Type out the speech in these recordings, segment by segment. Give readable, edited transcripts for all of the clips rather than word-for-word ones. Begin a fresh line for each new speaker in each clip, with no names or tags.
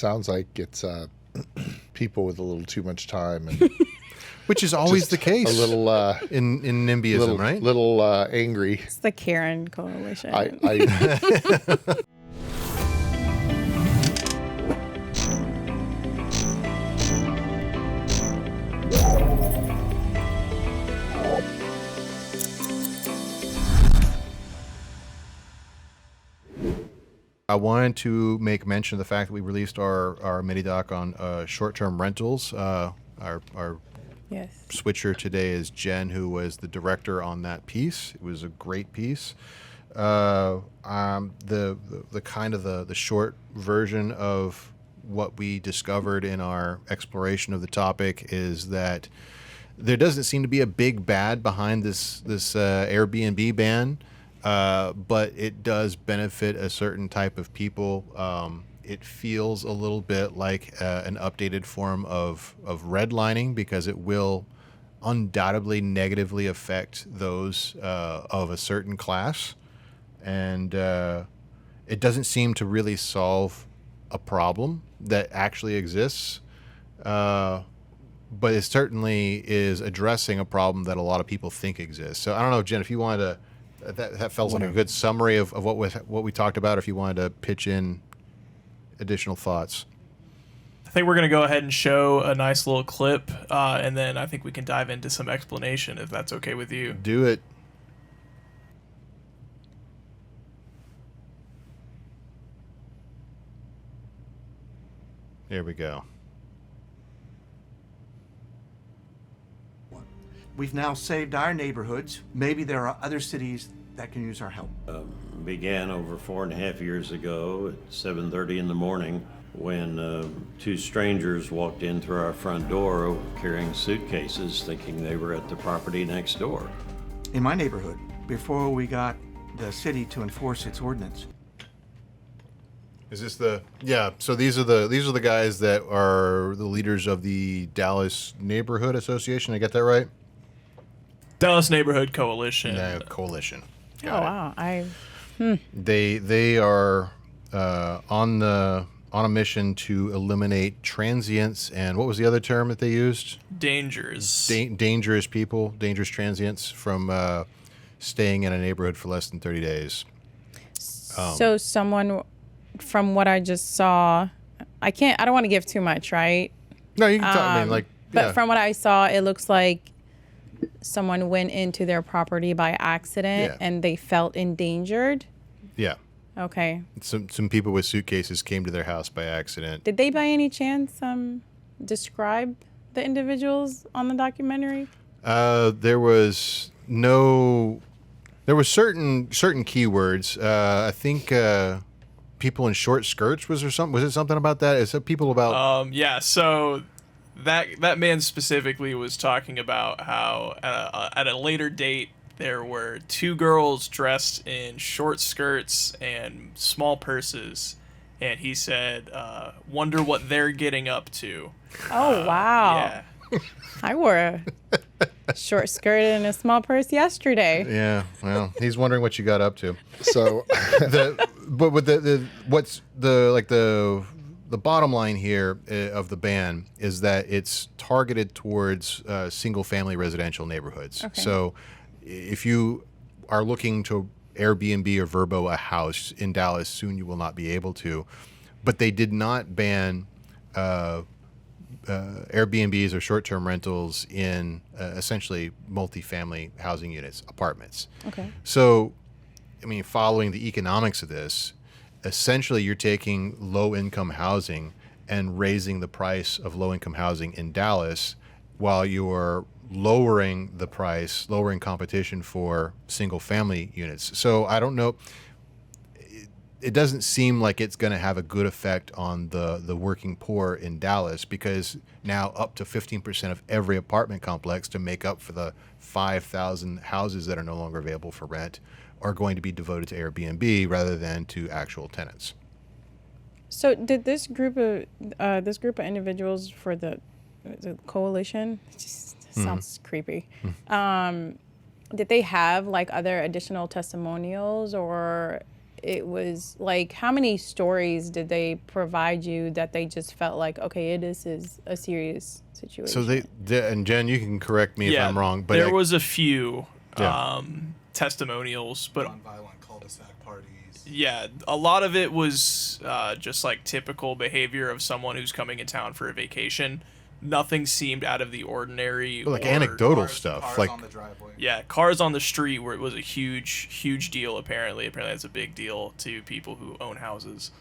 sounds like it's people with a little too much time and
which is always the case.
A little
in NIMBYism, right?
Little angry.
It's the Karen coalition.
I wanted to make mention of the fact that we released our mini doc on short-term rentals. Our
yes.
switcher today is Jen, who was the director on that piece. It was a great piece. The kind of the short version of what we discovered in our exploration of the topic is that there doesn't seem to be a big bad behind this Airbnb ban. But it does benefit a certain type of people. It feels a little bit like an updated form of redlining because it will undoubtedly negatively affect those of a certain class. And it doesn't seem to really solve a problem that actually exists. But it certainly is addressing a problem that a lot of people think exists. So I don't know, Jen, if you wanted to... That felt like a good summary of what we talked about. If you wanted to pitch in additional thoughts,
I think we're going to go ahead and show a nice little clip, and then I think we can dive into some explanation if that's okay with you.
Do it. Here we go.
We've now saved our neighborhoods. Maybe there are other cities that can use our help.
Began over 4.5 years ago at 7:30 in the morning when two strangers walked in through our front door carrying suitcases thinking they were at the property next door.
In my neighborhood, before we got the city to enforce its ordinance.
Is this the... Yeah, so these are the guys that are the leaders of the Dallas Neighborhood Association. I get that right?
Dallas Neighborhood Coalition.
Coalition.
Got it. Wow.
They are on a mission to eliminate transients and what was the other term that they used?
Dangerous.
Dangerous people, dangerous transients from staying in a neighborhood for less than 30 days.
So someone, from what I just saw, I don't want to give too much, right?
No, you can talk.
But from what I saw, it looks like someone went into their property by accident and they felt endangered.
Yeah.
Okay.
Some people with suitcases came to their house by accident.
Did they by any chance describe the individuals on the documentary?
There was certain keywords. I think people in short skirts was it something about that? Is it people about
yeah, so that man specifically was talking about how at a later date there were two girls dressed in short skirts and small purses, and he said, wonder what they're getting up to.
Oh, wow.
Yeah.
I wore a short skirt and a small purse yesterday.
Yeah, well, he's wondering what you got up to.
So,
the bottom line here of the ban is that it's targeted towards single-family residential neighborhoods.
Okay.
So, if you are looking to Airbnb or Vrbo a house in Dallas, soon you will not be able to. But they did not ban Airbnbs or short-term rentals in essentially multifamily housing units, apartments.
Okay.
So, I mean, following the economics of this, essentially you're taking low-income housing and raising the price of low-income housing in Dallas while you're lowering the price, lowering competition for single-family units. So I don't know. It doesn't seem like it's going to have a good effect on the working poor in Dallas, because now up to 15% of every apartment complex to make up for the 5,000 houses that are no longer available for rent are going to be devoted to Airbnb rather than to actual tenants.
So did this group of individuals for the coalition, it just sounds creepy, did they have like other additional testimonials, or it was like, how many stories did they provide you that they just felt like, okay, this is a serious situation?
So and Jen, you can correct me if I'm wrong, but
there was a few
Yeah.
testimonials, but
Nonviolent cul-de-sac parties.
yeah, a lot of it was just like typical behavior of someone who's coming in town for a vacation. Nothing seemed out of the ordinary.
like
or-
anecdotal stuff,
Cars
like
on the driveway.
Yeah, cars on the street where it was a huge deal. Apparently that's a big deal to people who own houses.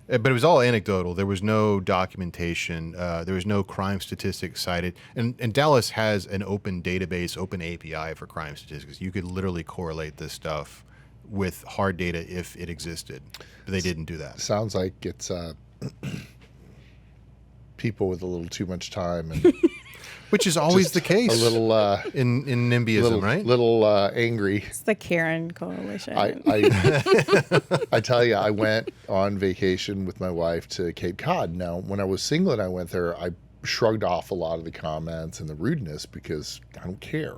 but it was all anecdotal. There was no documentation. There was no crime statistics cited. And Dallas has an open database, open API for crime statistics. You could literally correlate this stuff with hard data if it existed. But they didn't do that.
Sounds like it's people with a little too much time and
Which is always the case
a little
in NIMBYism, right?
little angry.
It's the Karen Coalition.
I tell you, I went on vacation with my wife to Cape Cod. Now, when I was single and I went there, I shrugged off a lot of the comments and the rudeness because I don't care.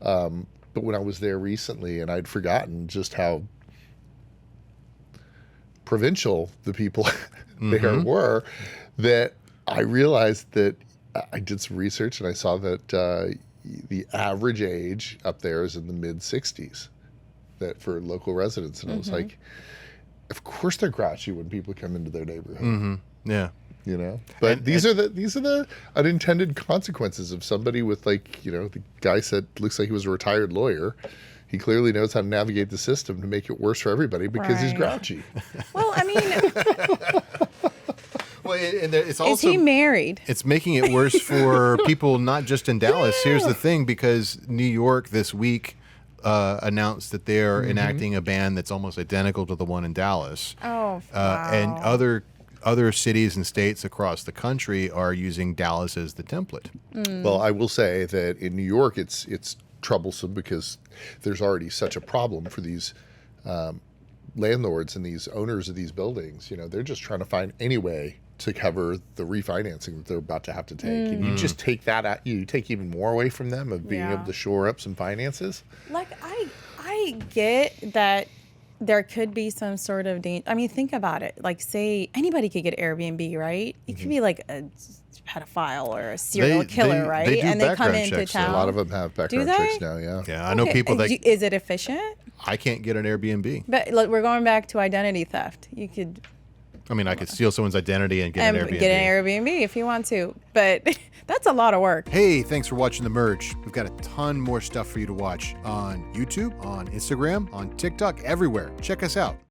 But when I was there recently, and I'd forgotten just how provincial the people there were, that I realized that I did some research and I saw that the average age up there is in the mid 60s that for local residents. And I was like, of course they're grouchy when people come into their neighborhood.
Yeah.
You know, but these are the unintended consequences of somebody with, like, you know, the guy said looks like he was a retired lawyer. He clearly knows how to navigate the system to make it worse for everybody because he's
Right.
grouchy.
Well, I mean,
Well, and it's
is
also
he married?
it's making it worse for people not just in Dallas. Here's the thing, because New York this week announced that they're enacting a ban that's almost identical to the one in Dallas.
Oh, wow.
And other cities and states across the country are using Dallas as the template.
Well, I will say that in New York, it's troublesome because there's already such a problem for these landlords and these owners of these buildings. You know, they're just trying to find any way to cover the refinancing that they're about to have to take. And you just take that out, you take even more away from them of being able to shore up some finances.
Like, I get that there could be some sort of danger. I mean, think about it. Like, say anybody could get Airbnb, right? It could be like a pedophile or a serial killer, right?
they do
and they come
background
into
checks, though.
town.
A lot of them have background
they?
checks now, yeah.
Yeah, I know people that
Is it efficient?
I can't get an Airbnb.
But look, we're going back to identity theft. You could
I mean, I could steal someone's identity and get an Airbnb.
get an Airbnb if you want to, but that's a lot of work.
Hey, thanks for watching The Merge. We've got a ton more stuff for you to watch on YouTube, on Instagram, on TikTok, everywhere. Check us out.